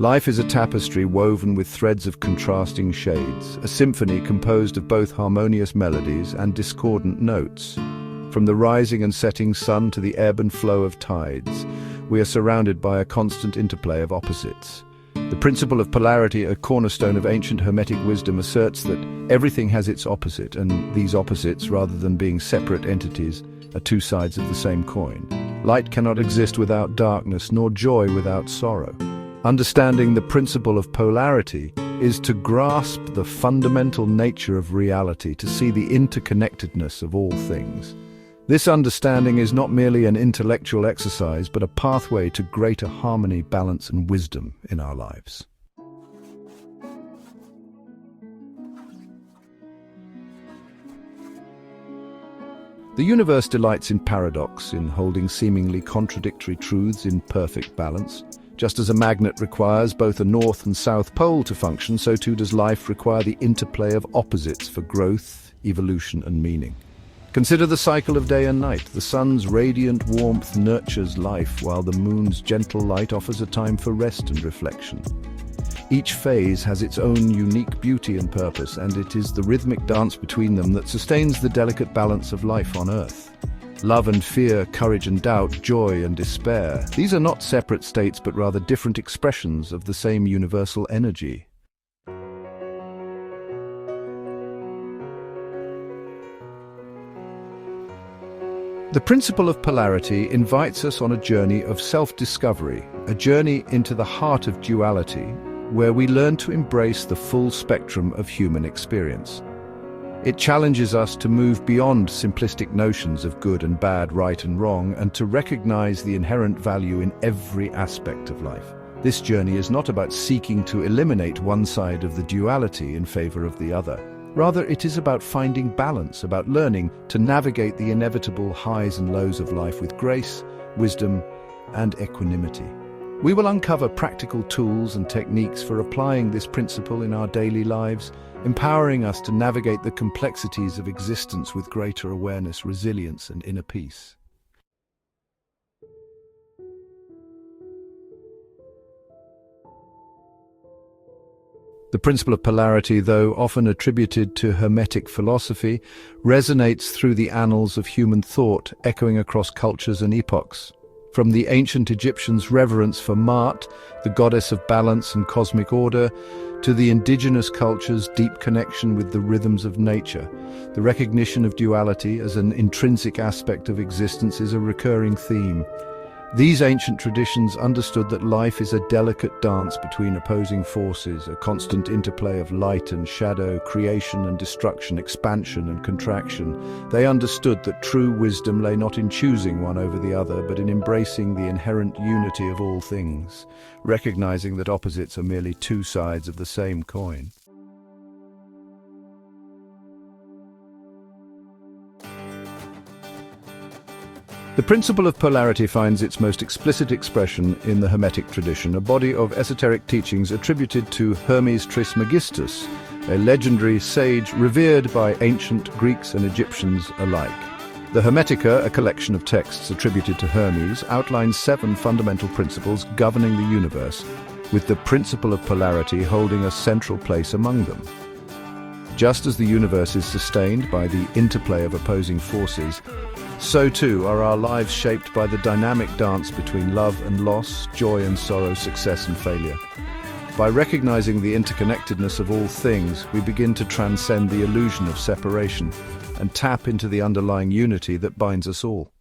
Life is a tapestry woven with threads of contrasting shades, a symphony composed of both harmonious melodies and discordant notes. From the rising and setting sun to the ebb and flow of tides, we are surrounded by a constant interplay of opposites. The principle of polarity, a cornerstone of ancient Hermetic wisdom, asserts that everything has its opposite, and these opposites, rather than being separate entities, are two sides of the same coin. Light cannot exist without darkness, nor joy without sorrow. Understanding the principle of polarity is to grasp the fundamental nature of reality, to see the interconnectedness of all things. This understanding is not merely an intellectual exercise, but a pathway to greater harmony, balance, and wisdom in our lives. The universe delights in paradox, in holding seemingly contradictory truths in perfect balance. Just as a magnet requires both a north and south pole to function, so too does life require the interplay of opposites for growth, evolution, and meaning. Consider the cycle of day and night. The sun's radiant warmth nurtures life, while the moon's gentle light offers a time for rest and reflection. Each phase has its own unique beauty and purpose, and it is the rhythmic dance between them that sustains the delicate balance of life on Earth. Love and fear, courage and doubt, joy and despair. These are not separate states, but rather different expressions of the same universal energy. The principle of polarity invites us on a journey of self-discovery, a journey into the heart of duality, where we learn to embrace the full spectrum of human experience. It challenges us to move beyond simplistic notions of good and bad, right and wrong, and to recognize the inherent value in every aspect of life. This journey is not about seeking to eliminate one side of the duality in favor of the other. Rather, it is about finding balance, about learning to navigate the inevitable highs and lows of life with grace, wisdom, and equanimity. We will uncover practical tools and techniques for applying this principle in our daily lives, empowering us to navigate the complexities of existence with greater awareness, resilience, and inner peace. The principle of polarity, though often attributed to Hermetic philosophy, resonates through the annals of human thought, echoing across cultures and epochs. From the ancient Egyptians' reverence for Maat, the goddess of balance and cosmic order, to the indigenous culture's deep connection with the rhythms of nature, the recognition of duality as an intrinsic aspect of existence is a recurring theme. These ancient traditions understood that life is a delicate dance between opposing forces, a constant interplay of light and shadow, creation and destruction, expansion and contraction. They understood that true wisdom lay not in choosing one over the other, but in embracing the inherent unity of all things, recognizing that opposites are merely two sides of the same coin. The principle of polarity finds its most explicit expression in the Hermetic tradition, a body of esoteric teachings attributed to Hermes Trismegistus, a legendary sage revered by ancient Greeks and Egyptians alike. The Hermetica, a collection of texts attributed to Hermes, outlines 7 fundamental principles governing the universe, with the principle of polarity holding a central place among them. Just as the universe is sustained by the interplay of opposing forces, so too are our lives shaped by the dynamic dance between love and loss, joy and sorrow, success and failure. By recognizing the interconnectedness of all things, we begin to transcend the illusion of separation and tap into the underlying unity that binds us all.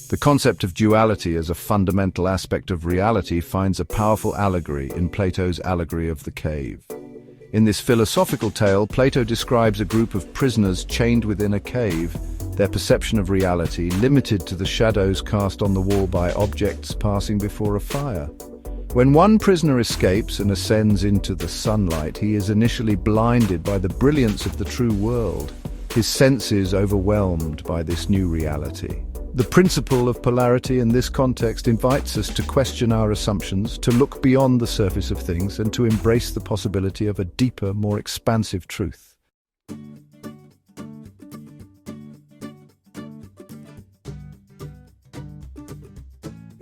The concept of duality as a fundamental aspect of reality finds a powerful allegory in Plato's allegory of the cave. In this philosophical tale, Plato describes a group of prisoners chained within a cave, their perception of reality limited to the shadows cast on the wall by objects passing before a fire. When one prisoner escapes and ascends into the sunlight, he is initially blinded by the brilliance of the true world, his senses overwhelmed by this new reality. The principle of polarity in this context invites us to question our assumptions, to look beyond the surface of things, and to embrace the possibility of a deeper, more expansive truth.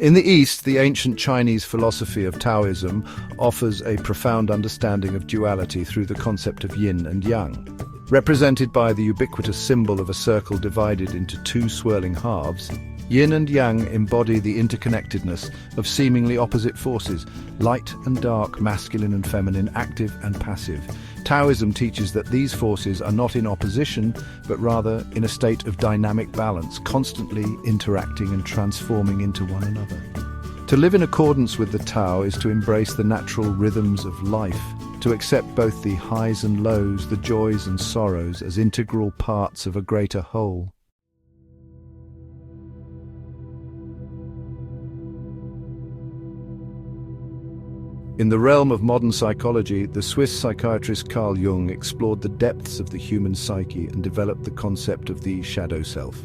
In the East, the ancient Chinese philosophy of Taoism offers a profound understanding of duality through the concept of yin and yang. Represented by the ubiquitous symbol of a circle divided into two swirling halves, yin and yang embody the interconnectedness of seemingly opposite forces, light and dark, masculine and feminine, active and passive. Taoism teaches that these forces are not in opposition, but rather in a state of dynamic balance, constantly interacting and transforming into one another. To live in accordance with the Tao is to embrace the natural rhythms of life, to accept both the highs and lows, the joys and sorrows as integral parts of a greater whole. In the realm of modern psychology, the Swiss psychiatrist Carl Jung explored the depths of the human psyche and developed the concept of the shadow self.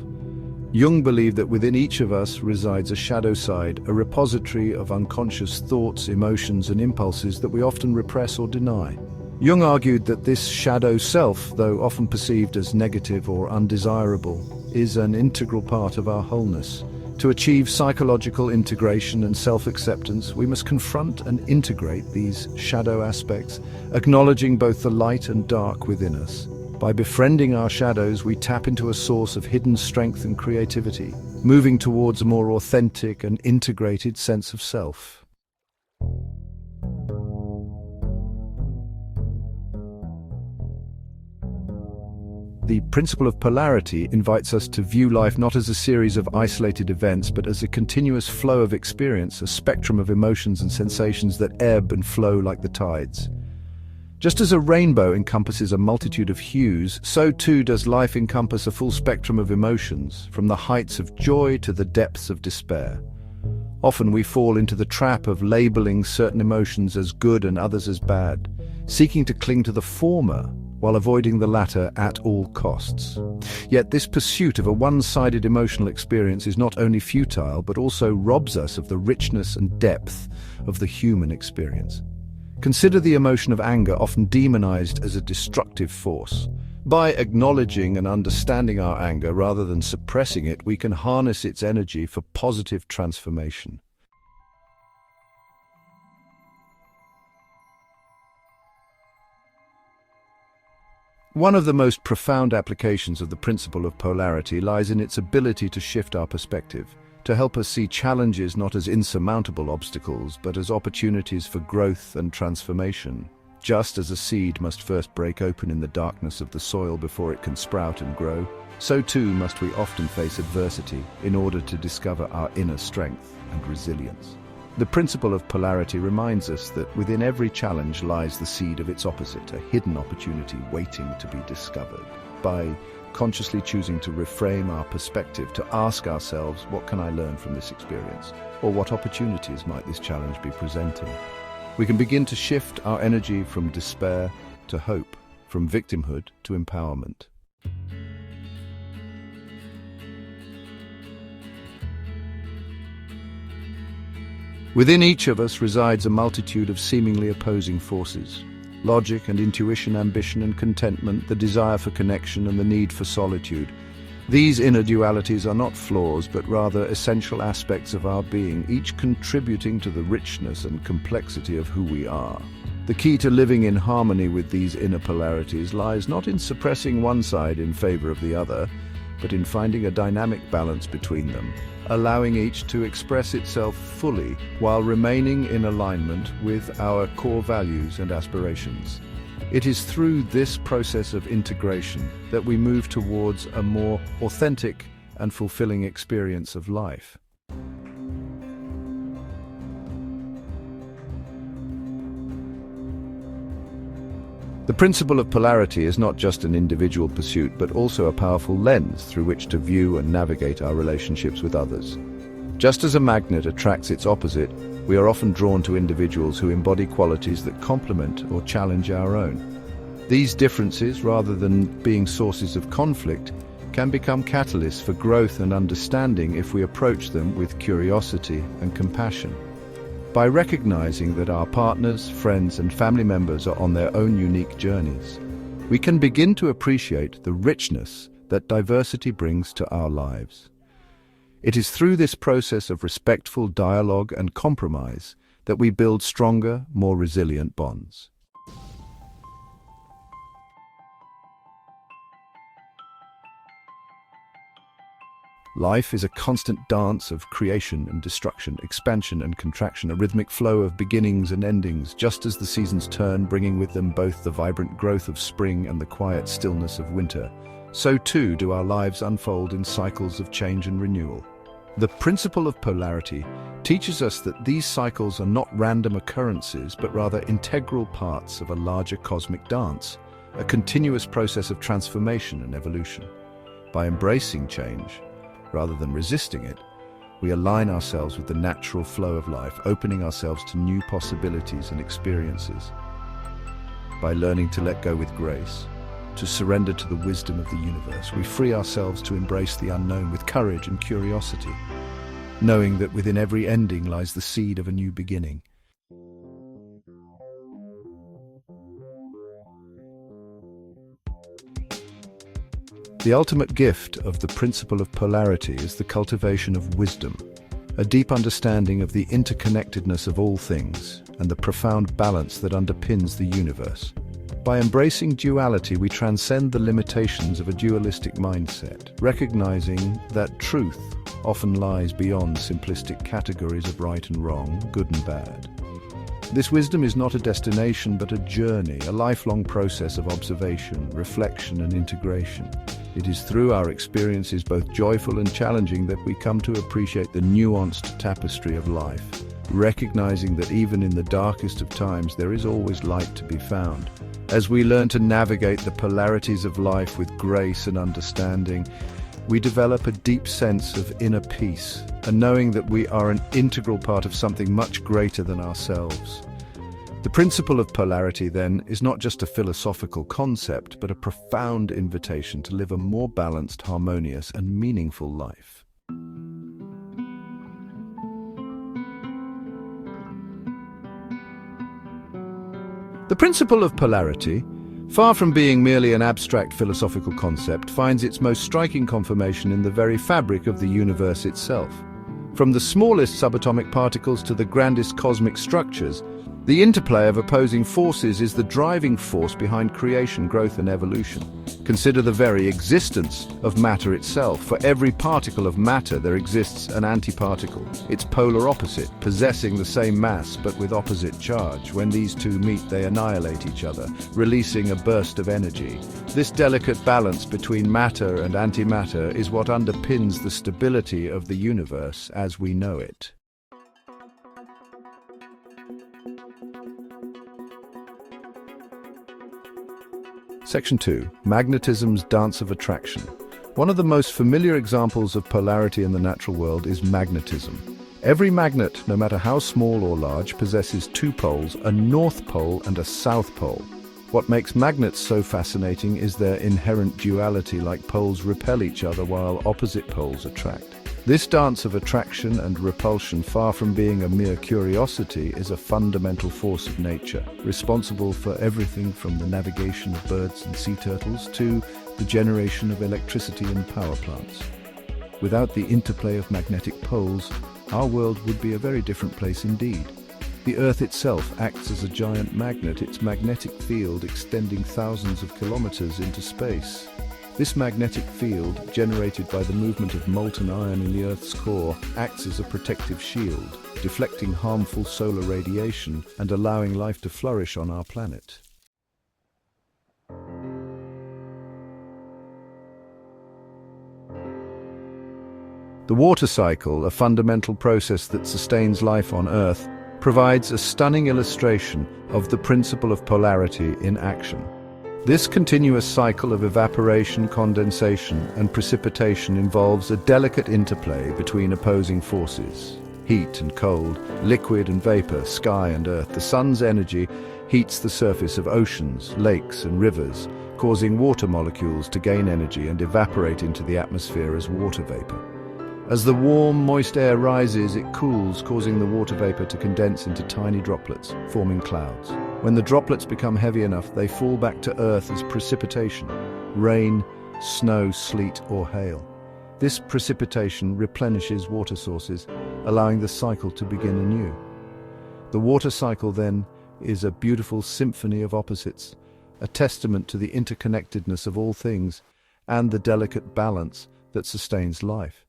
Jung believed that within each of us resides a shadow side, a repository of unconscious thoughts, emotions, and impulses that we often repress or deny. Jung argued that this shadow self, though often perceived as negative or undesirable, is an integral part of our wholeness. To achieve psychological integration and self-acceptance, we must confront and integrate these shadow aspects, acknowledging both the light and dark within us. By befriending our shadows, we tap into a source of hidden strength and creativity, moving towards a more authentic and integrated sense of self. The principle of polarity invites us to view life not as a series of isolated events, but as a continuous flow of experience, a spectrum of emotions and sensations that ebb and flow like the tides. Just as a rainbow encompasses a multitude of hues, so too does life encompass a full spectrum of emotions, from the heights of joy to the depths of despair. Often we fall into the trap of labeling certain emotions as good and others as bad, seeking to cling to the former while avoiding the latter at all costs. Yet this pursuit of a one-sided emotional experience is not only futile, but also robs us of the richness and depth of the human experience. Consider the emotion of anger, often demonized as a destructive force. By acknowledging and understanding our anger rather than suppressing it, we can harness its energy for positive transformation. One of the most profound applications of the principle of polarity lies in its ability to shift our perspective, to help us see challenges not as insurmountable obstacles, but as opportunities for growth and transformation. Just as a seed must first break open in the darkness of the soil before it can sprout and grow, so too must we often face adversity in order to discover our inner strength and resilience. The principle of polarity reminds us that within every challenge lies the seed of its opposite, a hidden opportunity waiting to be discovered. By consciously choosing to reframe our perspective, to ask ourselves, what can I learn from this experience? Or what opportunities might this challenge be presenting? We can begin to shift our energy from despair to hope, from victimhood to empowerment. Within each of us resides a multitude of seemingly opposing forces. Logic and intuition, ambition and contentment, the desire for connection and the need for solitude. These inner dualities are not flaws, but rather essential aspects of our being, each contributing to the richness and complexity of who we are. The key to living in harmony with these inner polarities lies not in suppressing one side in favor of the other, but in finding a dynamic balance between them, allowing each to express itself fully while remaining in alignment with our core values and aspirations. It is through this process of integration that we move towards a more authentic and fulfilling experience of life. The principle of polarity is not just an individual pursuit, but also a powerful lens through which to view and navigate our relationships with others. Just as a magnet attracts its opposite, we are often drawn to individuals who embody qualities that complement or challenge our own. These differences, rather than being sources of conflict, can become catalysts for growth and understanding if we approach them with curiosity and compassion. By recognizing that our partners, friends, and family members are on their own unique journeys, we can begin to appreciate the richness that diversity brings to our lives. It is through this process of respectful dialogue and compromise that we build stronger, more resilient bonds. Life is a constant dance of creation and destruction, expansion and contraction, a rhythmic flow of beginnings and endings, just as the seasons turn, bringing with them both the vibrant growth of spring and the quiet stillness of winter. So too do our lives unfold in cycles of change and renewal. The principle of polarity teaches us that these cycles are not random occurrences, but rather integral parts of a larger cosmic dance, a continuous process of transformation and evolution. By embracing change, rather than resisting it, we align ourselves with the natural flow of life, opening ourselves to new possibilities and experiences. By learning to let go with grace, to surrender to the wisdom of the universe, we free ourselves to embrace the unknown with courage and curiosity, knowing that within every ending lies the seed of a new beginning. The ultimate gift of the principle of polarity is the cultivation of wisdom, a deep understanding of the interconnectedness of all things and the profound balance that underpins the universe. By embracing duality, we transcend the limitations of a dualistic mindset, recognizing that truth often lies beyond simplistic categories of right and wrong, good and bad. This wisdom is not a destination but a journey, a lifelong process of observation, reflection and integration. It is through our experiences, both joyful and challenging, that we come to appreciate the nuanced tapestry of life, recognizing that even in the darkest of times there is always light to be found. As we learn to navigate the polarities of life with grace and understanding, we develop a deep sense of inner peace, and knowing that we are an integral part of something much greater than ourselves. The principle of polarity, then, is not just a philosophical concept, but a profound invitation to live a more balanced, harmonious, and meaningful life. The principle of polarity, far from being merely an abstract philosophical concept, finds its most striking confirmation in the very fabric of the universe itself. From the smallest subatomic particles to the grandest cosmic structures, the interplay of opposing forces is the driving force behind creation, growth, and evolution. Consider the very existence of matter itself. For every particle of matter there exists an antiparticle, its polar opposite, possessing the same mass but with opposite charge. When these two meet, they annihilate each other, releasing a burst of energy. This delicate balance between matter and antimatter is what underpins the stability of the universe as we know it. Section 2. Magnetism's Dance of Attraction. One of the most familiar examples of polarity in the natural world is magnetism. Every magnet, no matter how small or large, possesses two poles, a north pole and a south pole. What makes magnets so fascinating is their inherent duality, like poles repel each other while opposite poles attract. This dance of attraction and repulsion, far from being a mere curiosity, is a fundamental force of nature, responsible for everything from the navigation of birds and sea turtles to the generation of electricity in power plants. Without the interplay of magnetic poles, our world would be a very different place indeed. The Earth itself acts as a giant magnet, its magnetic field extending thousands of kilometers into space. This magnetic field, generated by the movement of molten iron in the Earth's core, acts as a protective shield, deflecting harmful solar radiation and allowing life to flourish on our planet. The water cycle, a fundamental process that sustains life on Earth, provides a stunning illustration of the principle of polarity in action. This continuous cycle of evaporation, condensation, and precipitation involves a delicate interplay between opposing forces: heat and cold, liquid and vapor, sky and earth. The sun's energy heats the surface of oceans, lakes, and rivers, causing water molecules to gain energy and evaporate into the atmosphere as water vapor. As the warm, moist air rises, it cools, causing the water vapor to condense into tiny droplets, forming clouds. When the droplets become heavy enough, they fall back to Earth as precipitation: rain, snow, sleet, or hail. This precipitation replenishes water sources, allowing the cycle to begin anew. The water cycle, then, is a beautiful symphony of opposites, a testament to the interconnectedness of all things and the delicate balance that sustains life.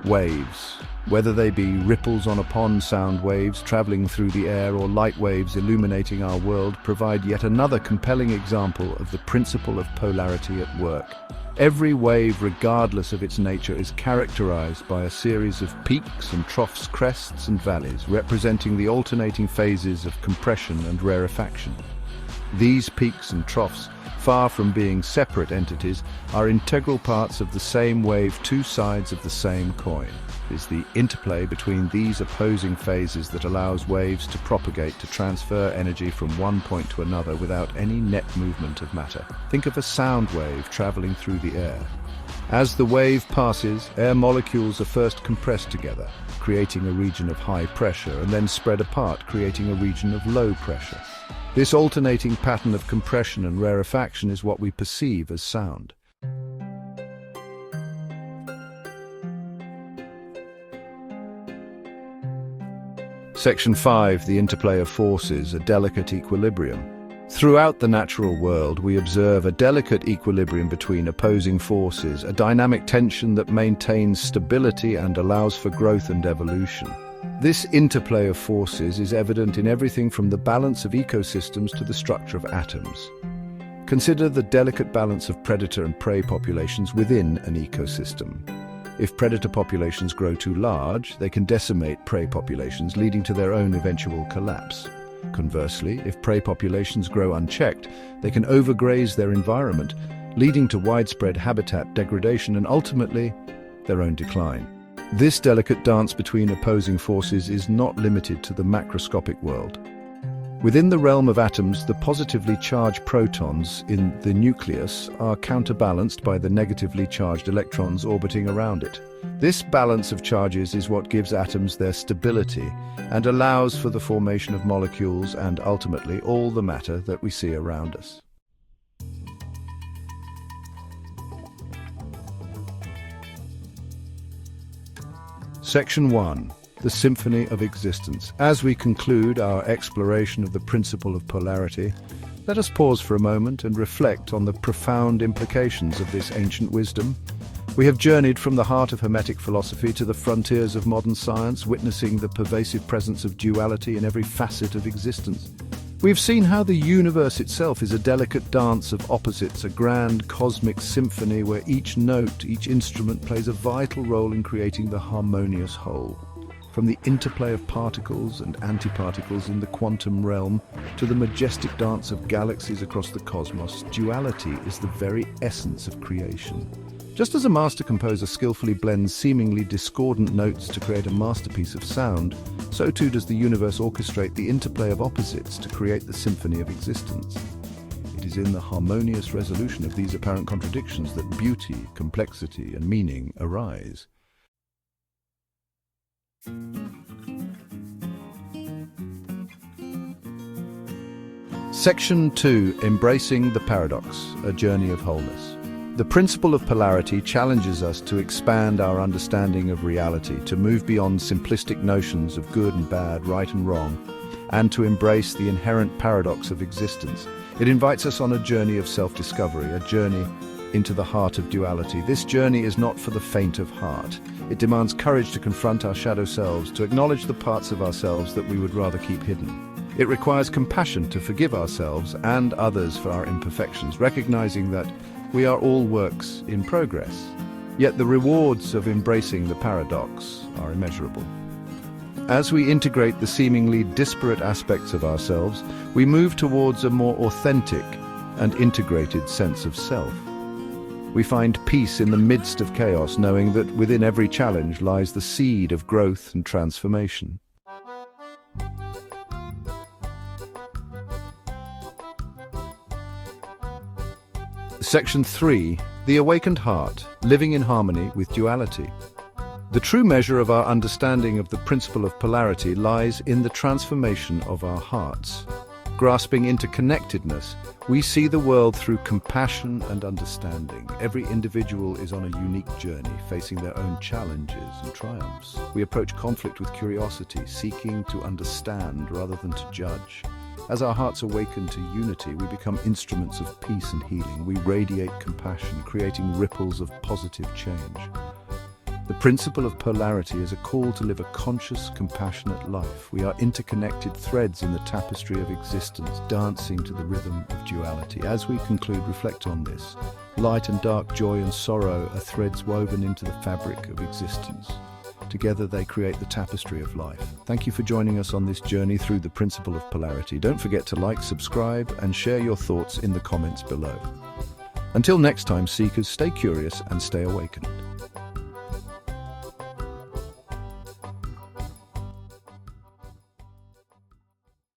Waves. Whether they be ripples on a pond, sound waves traveling through the air, or light waves illuminating our world, provide yet another compelling example of the principle of polarity at work. Every wave, regardless of its nature, is characterized by a series of peaks and troughs, crests and valleys, representing the alternating phases of compression and rarefaction. These peaks and troughs, far from being separate entities, are integral parts of the same wave, two sides of the same coin. It is the interplay between these opposing phases that allows waves to propagate, to transfer energy from one point to another without any net movement of matter. Think of a sound wave traveling through the air. As the wave passes, air molecules are first compressed together, creating a region of high pressure, and then spread apart, creating a region of low pressure. This alternating pattern of compression and rarefaction is what we perceive as sound. Section 5, the interplay of forces, a delicate equilibrium. Throughout the natural world, we observe a delicate equilibrium between opposing forces, a dynamic tension that maintains stability and allows for growth and evolution. This interplay of forces is evident in everything from the balance of ecosystems to the structure of atoms. Consider the delicate balance of predator and prey populations within an ecosystem. If predator populations grow too large, they can decimate prey populations, leading to their own eventual collapse. Conversely, if prey populations grow unchecked, they can overgraze their environment, leading to widespread habitat degradation and ultimately their own decline. This delicate dance between opposing forces is not limited to the macroscopic world. Within the realm of atoms, the positively charged protons in the nucleus are counterbalanced by the negatively charged electrons orbiting around it. This balance of charges is what gives atoms their stability and allows for the formation of molecules and ultimately all the matter that we see around us. Section 1. The Symphony of Existence. As we conclude our exploration of the principle of polarity, let us pause for a moment and reflect on the profound implications of this ancient wisdom. We have journeyed from the heart of Hermetic philosophy to the frontiers of modern science, witnessing the pervasive presence of duality in every facet of existence. We've seen how the universe itself is a delicate dance of opposites, a grand cosmic symphony where each note, each instrument plays a vital role in creating the harmonious whole. From the interplay of particles and antiparticles in the quantum realm to the majestic dance of galaxies across the cosmos, duality is the very essence of creation. Just as a master composer skillfully blends seemingly discordant notes to create a masterpiece of sound, so too does the universe orchestrate the interplay of opposites to create the symphony of existence. It is in the harmonious resolution of these apparent contradictions that beauty, complexity, and meaning arise. Section 2. Embracing the Paradox, a Journey of Wholeness. The principle of polarity challenges us to expand our understanding of reality, to move beyond simplistic notions of good and bad, right and wrong, and to embrace the inherent paradox of existence. It invites us on a journey of self-discovery, a journey into the heart of duality. This journey is not for the faint of heart. It demands courage to confront our shadow selves, to acknowledge the parts of ourselves that we would rather keep hidden. It requires compassion to forgive ourselves and others for our imperfections, recognizing that we are all works in progress. Yet the rewards of embracing the paradox are immeasurable. As we integrate the seemingly disparate aspects of ourselves, we move towards a more authentic and integrated sense of self. We find peace in the midst of chaos, knowing that within every challenge lies the seed of growth and transformation. Section 3. The Awakened Heart, Living in Harmony with Duality. The true measure of our understanding of the principle of polarity lies in the transformation of our hearts. Grasping interconnectedness, we see the world through compassion and understanding. Every individual is on a unique journey, facing their own challenges and triumphs. We approach conflict with curiosity, seeking to understand rather than to judge. As our hearts awaken to unity, we become instruments of peace and healing. We radiate compassion, creating ripples of positive change. The principle of polarity is a call to live a conscious, compassionate life. We are interconnected threads in the tapestry of existence, dancing to the rhythm of duality. As we conclude, reflect on this. Light and dark, joy and sorrow are threads woven into the fabric of existence. Together they create the tapestry of life. Thank you for joining us on this journey through the principle of polarity. Don't forget to like, subscribe, and share your thoughts in the comments below. Until next time, seekers, stay curious and stay awakened.